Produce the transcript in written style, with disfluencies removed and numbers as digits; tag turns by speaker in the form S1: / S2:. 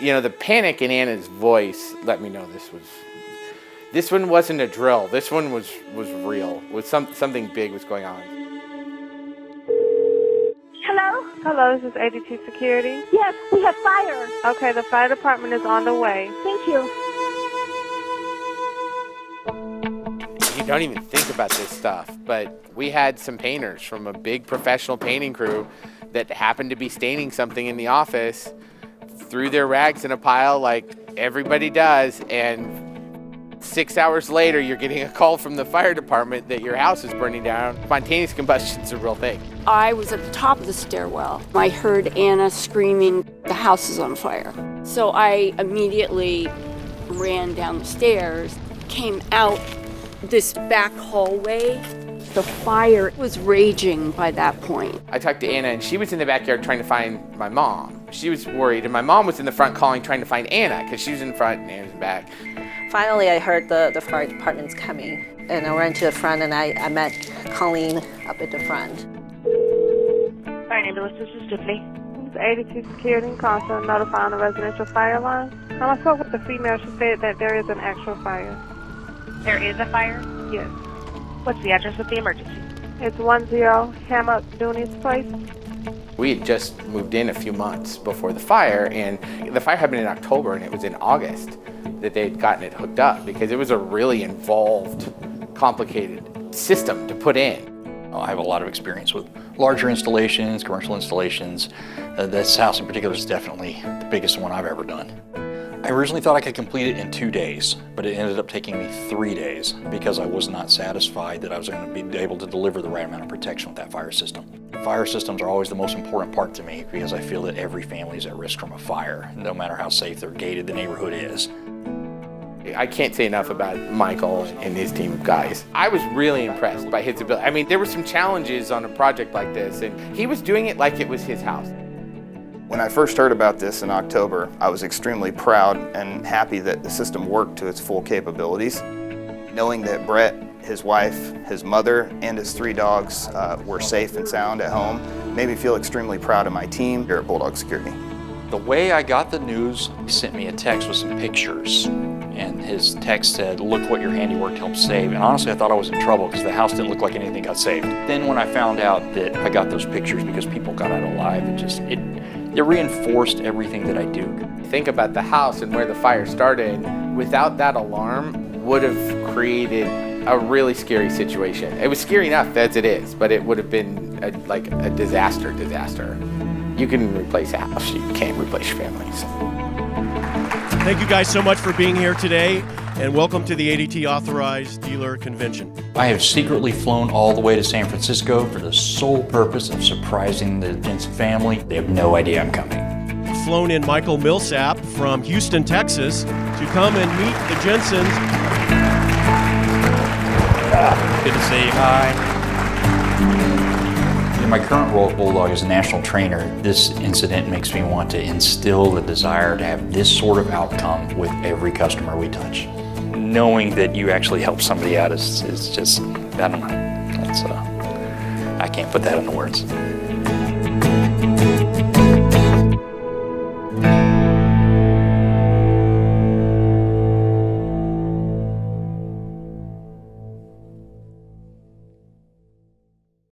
S1: You know, the panic in Anna's voice let me know this one wasn't a drill. This one was real. Something big was going on.
S2: Hello?
S3: Hello, this is ADT Security.
S2: Yes, we have fire.
S3: Okay, the fire department is on the way.
S2: Thank you.
S1: You don't even think about this stuff, but we had some painters from a big professional painting crew that happened to be staining something in the office, threw their rags in a pile like everybody does, and 6 hours later, you're getting a call from the fire department that your house is burning down. Spontaneous combustion is a real thing.
S4: I was at the top of the stairwell. I heard Anna screaming, "The house is on fire." So I immediately ran down the stairs, came out this back hallway. The fire was raging by that point.
S1: I talked to Anna, and she was in the backyard trying to find my mom. She was worried, and my mom was in the front calling, trying to find Anna, because she was in front and Anna's in the back.
S5: Finally, I heard the fire department's coming, and I ran to the front, and I met Colleen up at the front.
S2: Fire ambulance, this is Tiffany.
S3: This is ADT Security and Constant notifying the residential fire line. When I spoke with the female, she said that there is an actual fire.
S2: There is a fire?
S3: Yes.
S2: What's the address of the emergency?
S3: It's 10 Hammock Dooney's Place.
S1: We had just moved in a few months before the fire, and the fire happened in October, and it was in August that they had gotten it hooked up, because it was a really involved, complicated system to put in.
S6: I have a lot of experience with larger installations, commercial installations. This house in particular is definitely the biggest one I've ever done. I originally thought I could complete it in 2 days, but it ended up taking me 3 days because I was not satisfied that I was going to be able to deliver the right amount of protection with that fire system. Fire systems are always the most important part to me because I feel that every family is at risk from a fire, no matter how safe or gated the neighborhood is.
S1: I can't say enough about Michael and his team of guys. I was really impressed by his ability. I mean, there were some challenges on a project like this, and he was doing it like it was his house.
S7: When I first heard about this in October, I was extremely proud and happy that the system worked to its full capabilities. Knowing that Brett, his wife, his mother, and his 3 dogs were safe and sound at home made me feel extremely proud of my team here at Bulldog Security.
S6: The way I got the news, he sent me a text with some pictures. And his text said, "Look what your handiwork helped save." And honestly, I thought I was in trouble because the house didn't look like anything got saved. Then when I found out that I got those pictures because people got out alive, it reinforced everything that I do.
S1: Think about the house and where the fire started. Without that alarm, would have created a really scary situation. It was scary enough as it is, but it would have been like a disaster. You can replace a house, you can't replace your family. So.
S8: Thank you guys so much for being here today, and welcome to the ADT Authorized Dealer Convention.
S6: I have secretly flown all the way to San Francisco for the sole purpose of surprising the Jensen family. They have no idea I'm coming.
S8: We've flown in Michael Millsap from Houston, Texas, to come and meet the Jensens. Good to say hi. In my current role at Bulldog as a national trainer, this incident makes me want to instill the desire to have this sort of outcome with every customer we touch. Knowing that you actually help somebody out is just, I don't know, I can't put that into words.